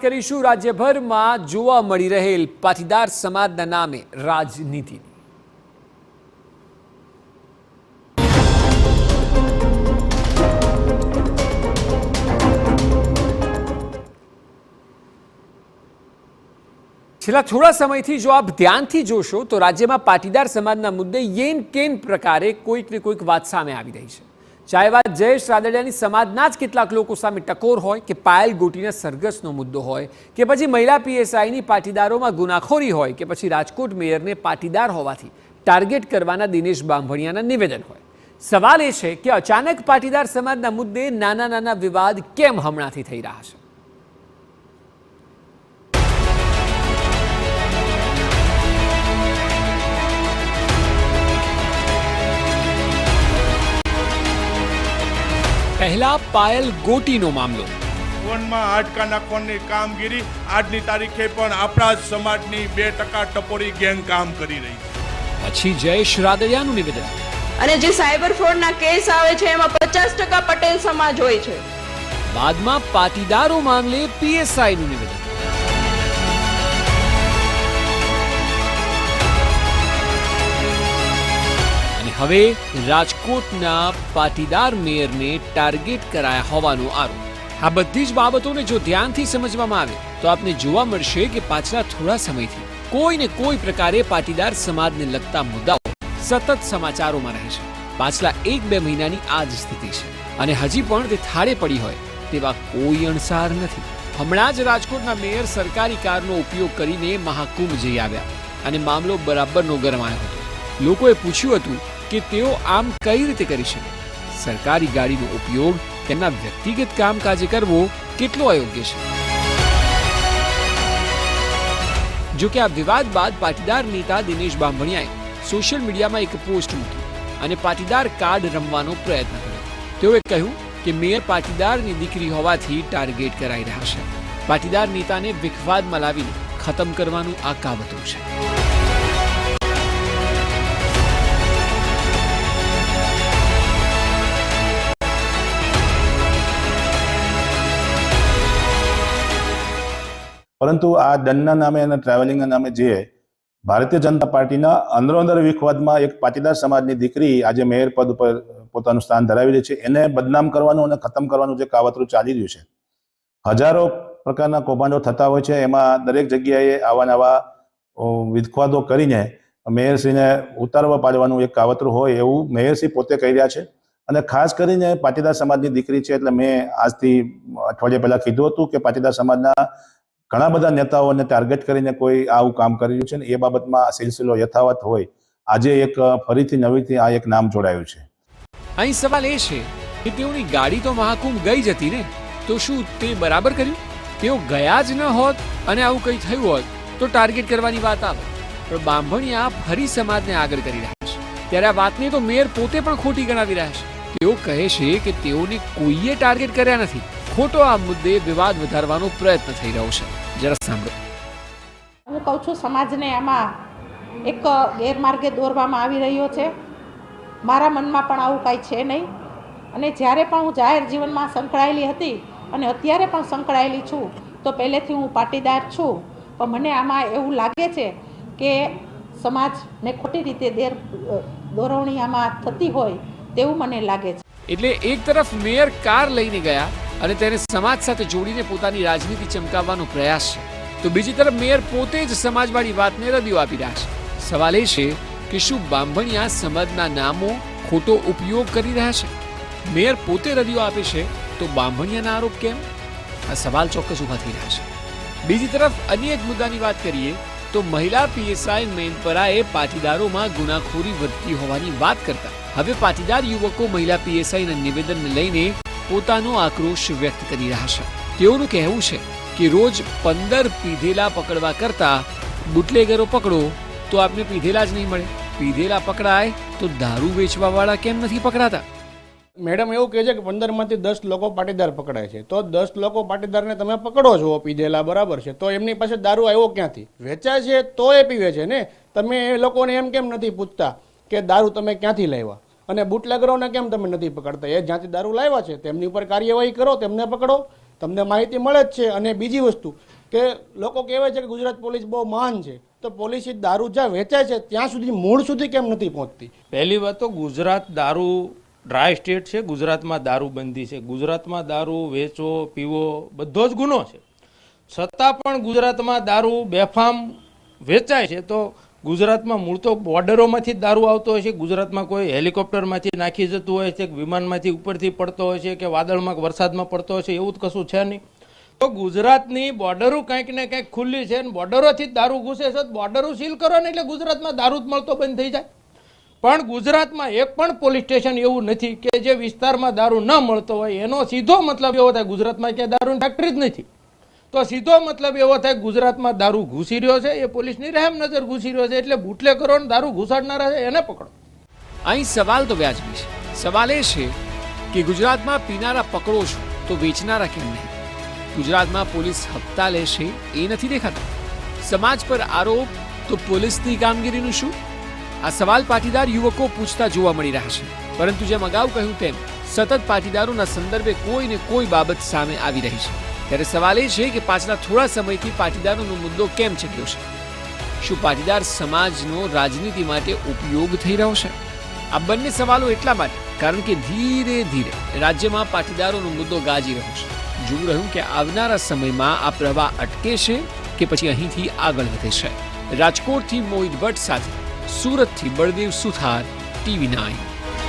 વાત કરીશું રાજ્યભરમાં જોવા મળી રહેલ પાટીદાર સમાજના નામે રાજનીતિની। છેલ્લા થોડા સમયથી જો આપ ધ્યાનથી જોશો તો રાજ્યમાં પાટીદાર સમાજના મુદ્દે યેન કેન પ્રકારે કોઈક ને કોઈક વાત સામે આવી રહી છે। ચાહે વાત જયેશ રાદડિયાની સમાજના જ કેટલાક લોકો સામે ટકોર હોય કે પાયલ ગોટીના સરઘસનો મુદ્દો હોય કે પછી મહિલા પીએસઆઈની પાટીદારોમાં ગુનાખોરી હોય કે પછી રાજકોટ મેયરને પાટીદાર હોવાથી ટાર્ગેટ કરવાના દિનેશ બાંભણિયાના નિવેદન હોય, સવાલ એ છે કે અચાનક પાટીદાર સમાજના મુદ્દે નાના નાના વિવાદ કેમ હમણાંથી થઈ રહ્યા છે। पहला पायल गोटीनो मामलो। फोनमा हाडका नाखવાની કામગીરી આજની તારીખે પણ આપણા સમાજની 2% ટપોરી ગેંગ કામ કરી રહી છે। પછી જયેશ રાદડિયાનું નિવેદન અને જે સાયબર ફ્રોડના કેસ આવે છે એમાં 50% પટેલ સમાજ હોય છે। બાદમાં પાટીદારો મામલે પીએસઆઈનું નિવેદન। હવે રાજકોટના પાટીદાર મેયરને ટાર્ગેટ કરાયા હોવાનો આરોપ। આ બધી જ બાબતોને જો ધ્યાનથી સમજવામાં આવે તો આપને જોવા મળશે કે પાછલા થોડા સમયથી કોઈ ને કોઈ પ્રકારે પાટીદાર સમાજને લગતા મુદ્દાઓ સતત સમાચારોમાં રહે છે। પાછલા 1-2 મહિનાની આ જ સ્થિતિ છે અને હજી પણ તે થાળે પડી હોય તેવા કોઈ અણસાર નથી। હમણાં જ રાજકોટના મેયર સરકારી કારનો ઉપયોગ કરીને મહાકુંભ જઈ આવ્યા અને મામલો બરાબરનો ગરમાયો હતો। લોકોએ પૂછ્યું હતું કે તેઓ આમ કઈ રીતે કરી શકે? સરકારી ગાડીનો ઉપયોગ તેમના વ્યક્તિગત કામકાજે કરવો કેટલો અયોગ્ય છે? જો કે આ વિવાદ બાદ પાટીદાર નેતા દિનેશ બાંભણિયાએ સોશિયલ મીડિયામાં એક પોસ્ટ મૂકી અને પાટીદાર કાર્ડ રમવાનો પ્રયત્ન કર્યો। તેઓએ કહ્યું કે મેયર પાટીદારની દીકરી હોવાથી ટાર્ગેટ કરાઈ રહ્યા છે। પાટીદાર નેતાને વિખવાદમાં લાવીને ખતમ કરવાનું આ કાવતરું છે। પરંતુ આ દંડના નામે અને ટ્રાવેલિંગના નામે જે ભારતીય જનતા પાર્ટીના અંદરોઅંદર વિખવાદમાં એક પાટીદાર સમાજની દીકરી આજે મેયર પદ ઉપર પોતાનું સ્થાન ધરાવી રહી છે, એને બદનામ કરવાનું અને ખતમ કરવાનું જે કાવતરું ચાલી રહ્યું છે। હજારો પ્રકારના કૌભાંડો થતા હોય છે, એમાં દરેક જગ્યાએ આવા નવા વિખવાદો કરીને મેયરશ્રીને ઉતારવા પાડવાનું એક કાવતરું હોય એવું મેયરશ્રી પોતે કહી રહ્યા છે। અને ખાસ કરીને પાટીદાર સમાજની દીકરી છે એટલે મેં આજથી અઠવાડિયા પહેલા કીધું હતું કે પાટીદાર સમાજના ઘણા બધા નેતાઓને ટાર્ગેટ કરીને કોઈ આવું કામ કરી રહ્યું છે ને એ બાબતમાં સિલસિલો યથાવત હોય આજે એક ફરીથી નવીથી આ એક નામ જોડાયું છે। અહીં સવાલ એ છે કે તેઓની ગાડી તો મહાકુંભ ગઈ જ હતી ને, તો શું તે બરાબર કર્યું? તેઓ ગયા જ ન હોત અને આવું કંઈ થયું હોત તો ટાર્ગેટ કરવાની વાત આવે, પણ બાંભણિયા ફરી સમાજને આગળ કરી રહ્યા છે। ત્યારે આ વાતને તો મેયર પોતે પણ ખોટી ગણાવી રહ્યા છે। તેઓ કહે છે કે તેઓને કોઈએ ટાર્ગેટ કર્યા નથી, ખોટો આ મુદ્દે વિવાદ વધારવાનો પ્રયત્ન થઈ રહ્યો છે। જરા સાંભળો। હું કહું છું સમાજને આમાં એક ગેરમાર્ગે દોરવામાં આવી રહ્યો છે। મારા મનમાં પણ આવું કાંઈ છે નહીં અને જ્યારે પણ હું જાહેર જીવનમાં સંકળાયેલી હતી અને અત્યારે પણ સંકળાયેલી છું તો પહેલેથી હું પાટીદાર છું, પણ મને આમાં એવું લાગે છે કે સમાજને ખોટી રીતે દોરવણી આમાં થતી હોય તેવું મને લાગે છે। એટલે એક તરફ મેયર કાર લઈને ગયા અને તેને સમાજ સાથે જોડીને પોતાની રાજનીતિ ચમકાવવાનો પ્રયાસ છે, તો બીજી તરફ મેયર પોતે જ સમાજવાળી વાતને રદિયો આપી રહ્યા છે। સવાલ એ છે કે શું બાંભણિયા સમાજના નામો ખોટો ઉપયોગ કરી રહ્યા છે? મેયર પોતે રદિયો આપે છે તો બાંભણિયાના આરોપ કેમ? આ સવાલ ચોક્કસ ઊભા થઈ રહ્યા છે। બીજી તરફ અન્ય એક મુદ્દાની વાત કરીએ તો મહિલા પીએસઆઈ મેનપરાએ પાટીદારોમાં ગુનાખોરી વધતી હોવાની વાત કરતા હવે પાટીદાર યુવકો મહિલા પીએસઆઈના નિવેદનને લઈને પોતાનો આક્રોશ વ્યક્ત કરી રહ્યા છે। તેઓનું કહેવું છે કે રોજ 15 પીધેલા પકડવા કરતા બુટલેગરો પકડો તો આપને પીધેલા જ નહીં મળે, પીધેલા પકડાય તો દારૂ વેચવાવાળા કેમ નથી પકડાતા? મેડમ એવું કહે છે કે 15માંથી 10 લોકો પાટીદાર પકડાય છે, તો 10 લોકો પાટીદારને તમે પકડો છો પીધેલા, બરાબર છે, તો એમની પાસે દારૂ આવ્યો ક્યાંથી? વેચાય છે તો એ પીવે છે ને, તમે એ લોકોને એમ કેમ નથી પૂછતા કે દારૂ તમે ક્યાંથી લાવ્યા? અને બુટલેગરોને કેમ તમે નથી પકડતા? એ જ્યાંથી દારૂ લાવ્યા છે તેમની ઉપર કાર્યવાહી કરો, તેમને પકડો। તમને માહિતી મળે જ છે. અને બીજી વસ્તુ કે લોકો કહેવાય છે કે ગુજરાત પોલીસ બહુ મહાન છે, તો પોલીસ દારૂ જ્યાં વેચાય છે ત્યાં સુધી મૂળ સુધી કેમ નથી પહોંચતી? પહેલી વાત તો ગુજરાત દારૂ ડ્રાય સ્ટેટ છે, ગુજરાતમાં દારૂબંધી છે, ગુજરાતમાં દારૂ વેચવો પીવો બધો જ ગુનો છે, છતાં પણ ગુજરાતમાં દારૂ બેફામ વેચાય છે. તો ગુજરાતમાં મૂળ તો બોર્ડરોમાંથી જ દારૂ આવતો હોય છે. ગુજરાતમાં કોઈ હેલિકોપ્ટરમાંથી નાખી જતું હોય છે, વિમાનમાંથી ઉપરથી પડતો હોય છે, કે વાદળમાં વરસાદમાં પડતો હોય છે, એવું જ કશું છે નહીં. તો ગુજરાતની બોર્ડરો કંઈક ને કંઈક ખુલ્લી છે અને બોર્ડરોથી જ દારૂ ઘૂસે છે. બોર્ડરો સીલ કરો ને એટલે ગુજરાતમાં દારૂ જ મળતો બંધ થઈ જાય. પણ ગુજરાતમાં એક પણ પોલીસ સ્ટેશન એવું નથી કે જે વિસ્તારમાં દારૂ ન મળતો હોય. એનો સીધો મતલબ એવો થાય ગુજરાતમાં ક્યાંય દારૂની ફેક્ટરી જ નથી. તો સીધો મતલબ એવો થાય ગુજરાતમાં દારૂ ઘૂસી રહ્યો છે, એ પોલીસની રહેમ નજર ઘૂસી રહ્યો છે. એટલે બુટલેગરો ને દારૂ ઘૂસાડનારા છે એને પકડો. અહીં સવાલ તો વ્યાજબી છે. સવાલ એ છે કે ગુજરાતમાં પીનારા પકડો છો તો વેચનારા કેમ નહીં? ગુજરાતમાં પોલીસ હપ્તા લેશે એ નથી દેખાતું. સમાજ પર આરોપ તો પોલીસની કામગીરીનું શું? આ સવાલ પાટીદાર યુવકો પૂછતા જોવા મળી રહ્યા છે. પરંતુ જેમ અગાઉ કહ્યું તેમ સતત પાટીદારોના સંદર્ભે કોઈ ને કોઈ બાબત સામે આવી રહી છે. ત્યારે સવાલ એ છે કે પાછલા થોડા સમયથી પાટીદારોનો મુદ્દો કેમ ચડ્યો છે? શું પાટીદાર સમાજનો રાજનીતિ માટે ઉપયોગ થઈ રહ્યો છે? આ બંને સવાલો એટલા માટે કારણ કે ધીરે ધીરે રાજ્યમાં પાટીદારોનો મુદ્દો ગાજી રહ્યો છે. જોવું રહ્યું કે આવનારા સમયમાં આ પ્રવાહ અટકે છે કે પછી અહીંથી આગળ વધે છે. રાજકોટથી મોહિત ભટ્ટ સાથે, સુરતથી બળદેવ સુથાર, TV9.